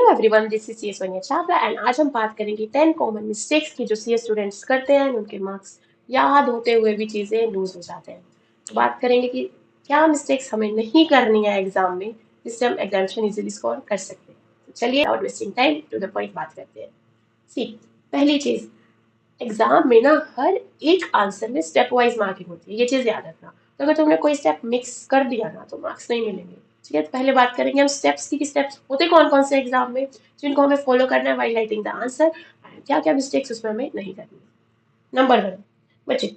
Hello everyone, this is C Sonia Chawla and आज हम बात करेंगे 10 कॉमन मिस्टेक्स की जो सीए स्टूडेंट्स करते हैं। उनके मार्क्स याद होते हुए भी चीज़ें लूज हो जाते हैं। तो बात करेंगे कि क्या मिस्टेक्स हमें नहीं करनी है एग्जाम में, जिससे हम एग्जामिनेशन इजीली स्कोर कर सकते हैं। तो चलिए out wasting time to the point बात करते हैं। सी, पहली चीज, एग्जाम में ना हर एक आंसर में स्टेप वाइज मार्किंग होती है, ये चीज याद रखना। तो अगर तुमने कोई स्टेप मिक्स कर दिया ना तो मार्क्स नहीं मिलेंगे। ठीक है, तो पहले बात करेंगे हम स्टेप्स की, स्टेप्स होते कौन कौन से एग्जाम में जिनको हमें फॉलो करना है व्हाइल राइटिंग द आंसर, क्या क्या मिस्टेक्स उसमें हमें नहीं करनी है। नंबर 1, बच्चे,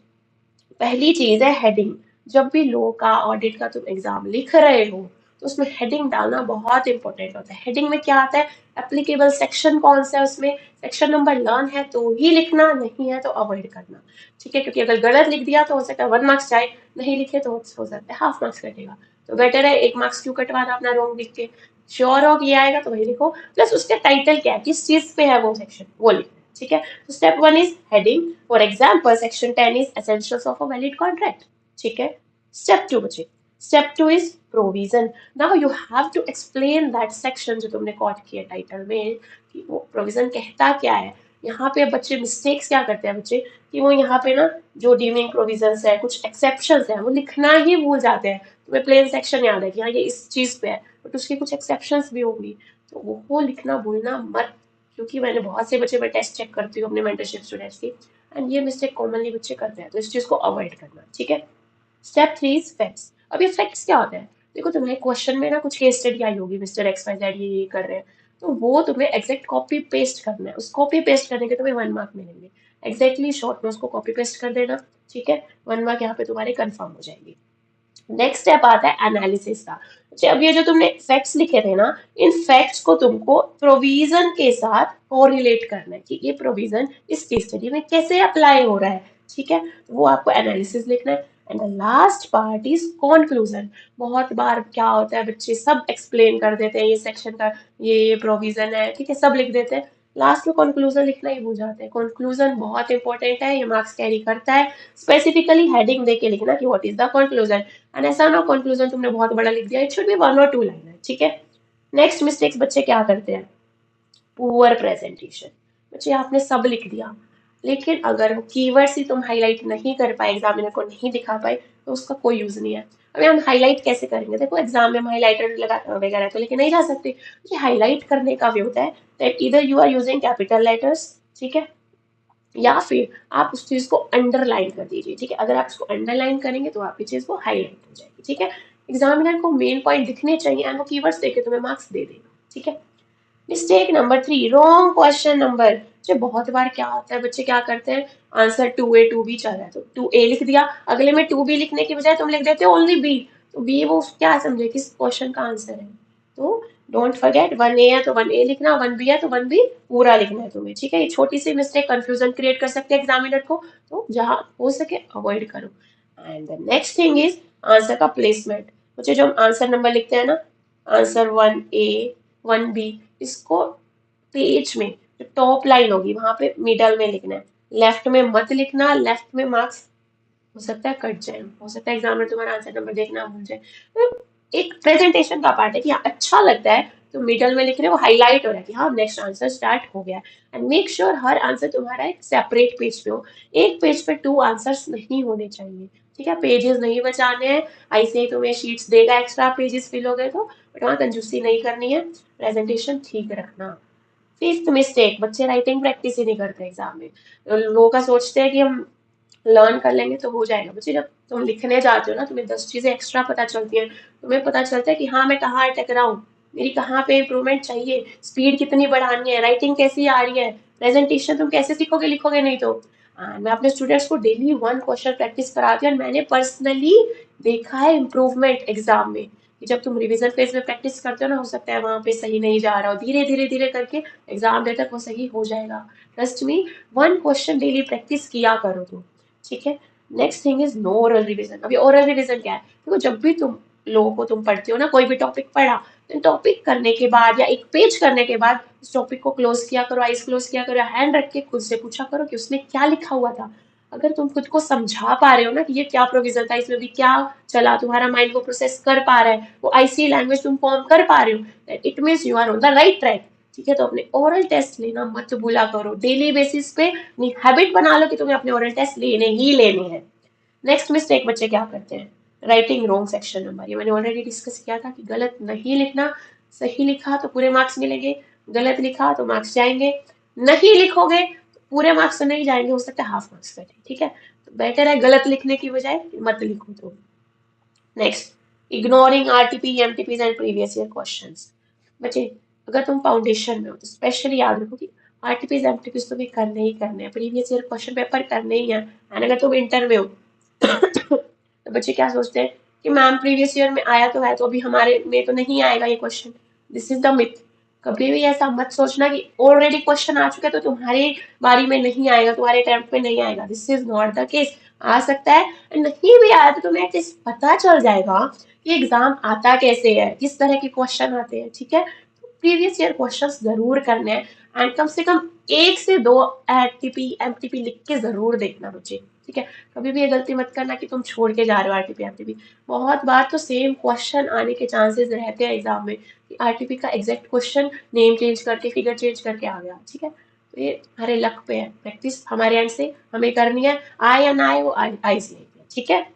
पहली चीज है हेडिंग। जब भी लॉ का, ऑडिट का तुम एग्जाम लिख रहे हो तो उसमें हेडिंग डालना बहुत इंपॉर्टेंट होता है। हेडिंग में क्या आता है, एप्लीकेबल सेक्शन कौन सा है, उसमें सेक्शन नंबर लर्न है तो ही लिखना, नहीं है तो अवॉइड करना। ठीक है, क्योंकि अगर गलत लिख दिया तो हो सकता है 1 मार्क्स जाए, नहीं लिखे तो हो सकता है हाफ मार्क्स कटेगा। तो बेटर है 1 मार्क्स क्यों कटवाना अपना रॉन्ग लिख के, श्योर हो कि ये आएगा तो वही लिखो। प्लस उसका टाइटल क्या है, किस चीज पे है वो सेक्शन, वो लिखो। ठीक है, तो step 1 is heading. For example section 10 is essentials of a valid contract. ठीक है, स्टेप 2 बच्चे, step 2 is provision. Now you have to explain that section जो तुमने कॉट किया टाइटल में, कि वो प्रोविजन कहता क्या है। यहाँ पे बच्चे मिस्टेक्स क्या करते हैं बच्चे, कि वो यहाँ पे ना जो डीमिंग प्रोविजंस है, कुछ एक्सेप्शंस है, वो लिखना ही भूल जाते हैं। तुम्हें प्लेन सेक्शन याद है कि हाँ ये इस चीज पे है, बट उसकी कुछ एक्सेप्शंस भी होंगी, तो वो लिखना भूलना मत। क्योंकि मैंने बहुत से बच्चे, मैं टेस्ट चेक करती हूँ अपने मेंटरशिप स्टूडेंट्स की, एंड ये मिस्टेक कॉमनली बच्चे करते हैं, तो इस चीज को अवॉइड करना। ठीक है, स्टेप 3 इज फैक्ट्स। अब ये फैक्ट्स क्या होता है, देखो तुम्हें क्वेश्चन में ना कुछ केस स्टडी आई होगी, मिस्टर एक्स वाई जेड ये कर रहे हैं, तो वो तुम्हें एग्जैक्ट कॉपी पेस्ट करना है। उस कॉपी पेस्ट करने के तुम्हें 1 मार्क मिलेंगे। एग्जैक्टली शॉर्ट में उसको कॉपी पेस्ट कर देना। ठीक है, 1 मार्क यहाँ पे तुम्हारे कंफर्म हो जाएगी। नेक्स्ट स्टेप आता है एनालिसिस का। अच्छा, अब ये जो तुमने फैक्ट्स लिखे थे ना, इन फैक्ट्स को तुमको प्रोविजन के साथ कोरिलेट करना है कि ये प्रोविजन इस केस स्टडी में कैसे अप्लाई हो रहा है। ठीक है, तो वो आपको एनालिसिस लिखना है। And the last part is conclusion. बहुत बार क्या होता है, बच्चे सब एक्सप्लेन कर देते हैं, ये सेक्शन का ये प्रोविजन है, ठीक है, सब लिख देते हैं, लास्ट में कंक्लूजन लिखना ही भूल जाते हैं। कंक्लूजन बहुत इंपॉर्टेंट है, ये मार्क्स कैरी करता है। स्पेसिफिकली हेडिंग देके लिखना कि what is the conclusion, and ऐसा ना कंक्लूजन तुमने बहुत बड़ा लिख दिया, इट शुड बी 1 और 2 लाइन। ठीक है, नेक्स्ट मिस्टेक्स बच्चे क्या करते हैं, पुअर प्रेजेंटेशन। बच्चे आपने सब लिख दिया, लेकिन अगर वो कीवर्ड्स ही तुम हाईलाइट नहीं कर पाए, एग्जामिनर को नहीं दिखा पाए, तो उसका कोई यूज नहीं है। अभी हम हाईलाइट कैसे करेंगे, देखो एग्जाम में हम हाईलाइटर लगा वगैरह तो लेके नहीं जा सकते। ये हाईलाइट करने का भी होता है दैट इधर you are using capital letters, ठीक है, या फिर आप उस चीज को अंडरलाइन कर दीजिए। ठीक है, अगर आप उसको अंडरलाइन करेंगे तो आपकी चीज को हाईलाइट हो जाएगी। ठीक है, एग्जामिनर को मेन पॉइंट दिखने चाहिए एंड वो कीवर्ड्स देके तुम्हें मार्क्स दे देगा। ठीक है, mistake number 3, wrong question number. जो बहुत बार क्या होता है, बच्चे क्या करते हैं, आंसर 2A 2B चल रहा है तो 2A लिख दिया, अगले में 2B लिखने की बजाय तुम लिख देते हो ओनली B। तो B वो क्या समझे किस क्वेश्चन का आंसर है। तो डोंट फॉरगेट, 1A है तो 1A लिखना, 1B है तो 1B पूरा लिखना है तुम्हें। ठीक है, ये छोटी सी मिस्टेक कंफ्यूजन क्रिएट कर सकते हैं एग्जामिनर को, तो जहां हो सके अवॉइड करो। And the next thing is answer का प्लेसमेंट। बच्चे जो हम आंसर नंबर लिखते हैं ना, आंसर 1A 1B, इसको पेज में जो टॉप लाइन होगी वहां पे मिडल में लिखना है, लेफ्ट में मत लिखना। लेफ्ट में मार्क्स हो सकता है कट जाए, हो सकता है एग्जामिनर तुम्हारा आंसर नंबर देखना भूल जाए। तो एक प्रेजेंटेशन का पार्ट है कि हाँ अच्छा लगता है तो मिडल में लिख रहे हो, हाईलाइट हो रहा है कि हाँ नेक्स्ट आंसर स्टार्ट हो गया। And make sure her answer तुम्हारा एक सेपरेट पेज पे हो, एक पेज पे 2 आंसर्स नहीं होने चाहिए। ठीक है, पेजेस नहीं बचाने हैं, ऐसे ही तुम्हें शीट्स देगा एक्स्ट्रा पेजेस फिल हो गए तो, बट वहाँ कंजूसी नहीं करनी है, प्रेजेंटेशन ठीक रखना। फिफ्थ मिस्टेक, बच्चे राइटिंग प्रैक्टिस ही नहीं करते एग्जाम में। लोग का सोचते हैं कि हम लर्न कर लेंगे तो हो जाएगा। बच्चे जब तुम लिखने जाते हो ना, तुम्हें 10 चीजें एक्स्ट्रा पता चलती हैं। तुम्हें पता चलता है कि हाँ मैं कहाँ अटक रहा हूँ, मेरी कहाँ पे इंप्रूवमेंट चाहिए, स्पीड कितनी बढ़ानी है, राइटिंग कैसी आ रही है, प्रेजेंटेशन तुम कैसे सीखोगे, लिखोगे नहीं तो। मैं अपने स्टूडेंट्स को डेली 1 क्वेश्चन प्रैक्टिस कराती हूँ, और मैंने पर्सनली देखा है इम्प्रूवमेंट एग्जाम में, कि जब तुम रिविजन फेज में प्रैक्टिस करते हो ना, हो सकता है वहां पे सही नहीं जा रहा हो, धीरे धीरे धीरे करके एग्जाम डे तक वो सही हो जाएगा। Trust me, 1 question daily practice किया करो तुम। ठीक है, next thing is no oral revision. अभी ओरल रिविजन क्या है, देखो जब भी तुम लोगों को तुम पढ़ते हो ना, कोई भी टॉपिक पढ़ा, तो टॉपिक करने के बाद या एक पेज करने के बाद उस टॉपिक को क्लोज किया करो, आइज क्लोज किया करो, हैंड रख के खुद से पूछा करो कि उसने क्या लिखा हुआ था। अगर तुम खुद को समझा पा रहे हो ना कि ये क्या प्रोविजन था, इसमें भी क्या चला, तुम्हारा माइंड वो प्रोसेस कर पा रहा है, वो आईसी लैंग्वेज तुम फॉर्म कर पा रहे हो, it means you are on the right track. ठीक है। तो अपने ओरल टेस्ट लेना मत भूला करो, डेली बेसिस पे अपनी हैबिट बना लो कि तुम्हें अपने ओरल टेस्ट लेने ही लेने हैं। नेक्स्ट मिस्टेक बच्चे क्या करते हैं, राइटिंग रॉन्ग सेक्शन नंबर। ये मैंने ऑलरेडी डिस्कस किया था कि गलत नहीं लिखना, सही लिखा तो पूरे मार्क्स मिलेंगे, गलत लिखा तो मार्क्स जाएंगे, नहीं लिखोगे तो पूरे मार्क्स तो नहीं जाएंगे, हो सकता है हाफ मार्क्स कटे, ठीक है। तो बेटर है गलत लिखने की बजाय मत लिखो। तो next, ignoring RTP MTPs and previous year questions. बच्चे अगर तुम फाउंडेशन में हो तो स्पेशली याद रखो कि आरटीपीज एमटीपीज तुम्हें करने ही करने हैं, प्रीवियस ईयर क्वेश्चन पेपर करने ही है। एंड अगर तुम इंटर में हो तो बच्चे क्या सोचते हैं कि मैम प्रीवियस ईयर में आया तो है, तो अभी हमारे में तो नहीं आएगा ये question. This is the myth. कभी भी ऐसा मत सोचना कि ऑलरेडी क्वेश्चन आ चुका है तो तुम्हारी बारी में नहीं आएगा, तुम्हारे अटेम्प्ट में नहीं आएगा। This is not the case. आ सकता है, नहीं भी आया तो तुम्हें एटलीस्ट पता चल जाएगा कि एग्जाम आता कैसे है, किस तरह के क्वेश्चन आते हैं, ठीक है। प्रीवियस ईयर क्वेश्चंस जरूर करने हैं एंड कम से कम 1 से 2 आरटीपी एमटीपी लिख के जरूर देखना बच्चे, ठीक है। कभी भी ये गलती मत करना कि तुम छोड़ के जा रहे हो आरटीपी एमटीपी। बहुत बार तो सेम क्वेश्चन आने के चांसेस रहते हैं एग्जाम में कि आरटीपी का एग्जैक्ट क्वेश्चन नेम चेंज करके फिगर चेंज करके आ गया, ठीक है। तो ये हमारे लक पे है, प्रैक्टिस हमारे एंड से हमें करनी है, आए या ना आए वो आई से, ठीक है।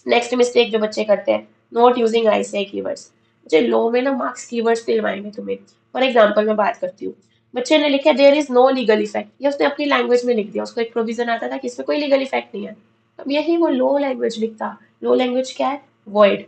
नेक्स्ट मिस्टेक जो बच्चे करते हैं, नॉट यूजिंग आईसीआई कीवर्ड्स। बच्चे लो में ना मार्क्स कीवर्ड्स दिलवाएंगे तुम्हें। फॉर एग्जांपल मैं बात करती हूँ, बच्चे ने लिखा there is no legal effect, ये उसने अपनी लैंग्वेज में लिख दिया, उसको एक प्रोविजन आता था कि इसमें कोई लीगल इफेक्ट नहीं है। अब यही वो लो लैंग्वेज लिखता। लो लैंग्वेज क्या है, वॉइड।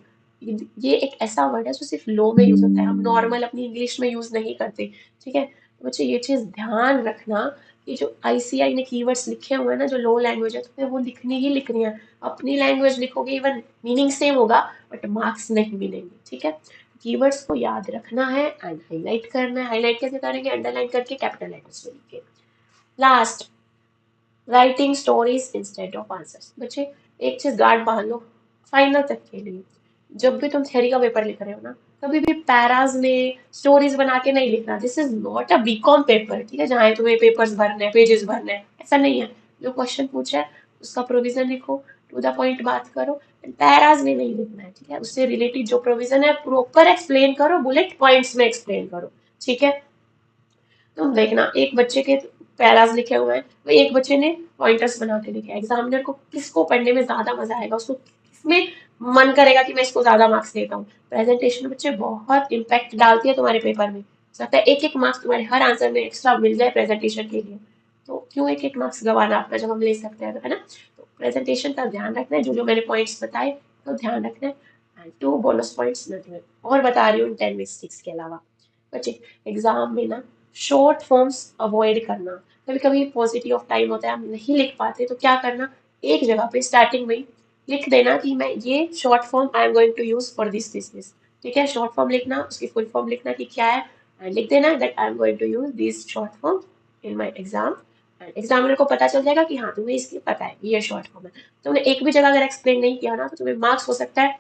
ये एक ऐसा वर्ड है जो सिर्फ लो में यूज होता है, हम नॉर्मल अपनी इंग्लिश में यूज नहीं करते, ठीक है। तो बच्चे ये चीज ध्यान रखना कि जो आईसीआई ने कीवर्ड्स लिखे हुए हैं ना, जो लो लैंग्वेज है, तुम्हें वो लिखनी ही लिखनी है। अपनी लैंग्वेज लिखोगे इवन मीनिंग सेम होगा बट मार्क्स नहीं मिलेंगे, ठीक है। कीवर्ड्स को याद रखना है एंड हाईलाइट करना है। हाईलाइट कैसे करेंगे, अंडरलाइन करके कैपिटल लेटर्स में लिख के। Last, writing stories instead of answers. बच्चे एक चीज गार्ड बांध लो फाइनल तक के लिए, जब भी तुम थ्योरी का पेपर लिख रहे हो ना, कभी भी पैराज में स्टोरीज बना के नहीं लिखना। This is not a BCom paper, ठीक है, जहाँ तुम्हें पेपर्स भरने हैं, पेजेस भरने हैं, ऐसा नहीं है। जो क्वेश्चन पूछा है उसका प्रोविजन लिखो, टू द पॉइंट बात करो, पैराज में नहीं लिखना है, ठीक है। उससे रिलेटेड जो प्रोविजन है प्रॉपर एक्सप्लेन करो, बुलेट पॉइंट्स में एक्सप्लेन करो, ठीक है। तुम देखना एक बच्चे के पैराज लिखे हुए हैं, तो एक बच्चे ने पॉइंटर्स बना के लिखे। एग्जामिनर को किसको पढ़ने में ज्यादा मजा आएगा, उसको किसमें मन करेगा कि मैं इसको ज्यादा मार्क्स देता हूँ। प्रेजेंटेशन बच्चे बहुत इम्पैक्ट डालती है तुम्हारे पेपर में। सकता है एक एक मार्क्स तुम्हारे हर आंसर में एक्स्ट्रा मिल जाए प्रेजेंटेशन के लिए, तो क्यों एक एक मार्क्स गंवाना अपना जब हम ले सकते हैं, है ना। तो प्रेजेंटेशन का ध्यान रखना है, जो जो मैंने पॉइंट्स बताए तो ध्यान रखना है। एंड 2 बोनस पॉइंट्स मैं तुम्हें और बता रही हूँ 10 मिस्टेक्स के अलावा। बच्चे एग्जाम में ना शॉर्ट फॉर्म्स अवॉइड करना। कभी कभी पॉजिटिव ऑफ टाइम होता है, हम नहीं लिख पाते, तो क्या करना, एक जगह पे स्टार्टिंग में ही लिख देना कि मैं ये short form I am going to use for this, ठीक है। शॉर्ट फॉर्म लिखना, उसकी फुल फॉर्म लिखना कि क्या है, एंड लिख देना that I am going to use this short form in my exam. Examiner को पता चल जाएगा कि हाँ तुम्हें इसकी पता है, ये शॉर्ट फॉर्म है। तुमने एक भी जगह अगर एक्सप्लेन नहीं किया ना, तो तुम्हें मार्क्स हो सकता है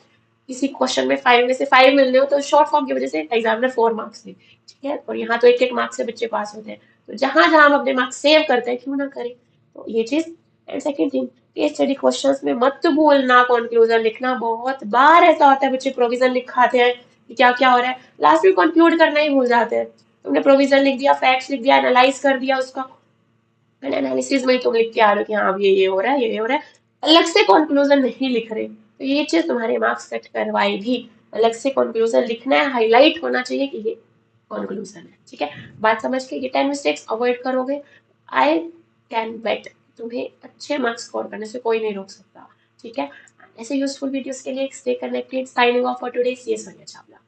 किसी क्वेश्चन में 5 में से 5 मिलने हो, तो शॉर्ट फॉर्म की वजह से एग्जामिनर 4 मार्क्स दे, ठीक है। और यहाँ तो एक एक मार्क्स से बच्चे पास होते हैं, तो जहां जहां हम अपने मार्क्स सेव करते हैं क्यों ना करें। तो ये चीज। And second thing, case study questions में मत भूलना कंक्लूजन लिखना। बहुत बार ऐसा होता है बच्चे प्रोविजन लिखाते हैं कि क्या क्या हो रहा है, लास्ट में कंक्लूड करना ही भूल जाते हैं। तुमने प्रोविजन लिख दिया, फैक्ट्स लिख दिया, एनालाइज कर दिया उसका, एंड एनालिसिस में ही तुम लिख के आ रहे हो कि हाँ अब ये हो रहा है, ये हो रहा है, अलग से कंक्लूजन नहीं लिख रहे, तो ये चीज तुम्हारे मार्क्स कट करवाएगी। अलग से कंक्लूजन लिखना है, हाईलाइट होना चाहिए कि ये कंक्लूजन है, ठीक है। बात समझ के ये 10 मिस्टेक्स अवॉइड करोगे, आई कैन बेट तुम्हें अच्छे मार्क्स स्कोर करने से कोई नहीं रोक सकता, ठीक है। ऐसे यूजफुल वीडियोस के लिए stay connected. Signing off for today, C S Sonia Chawla.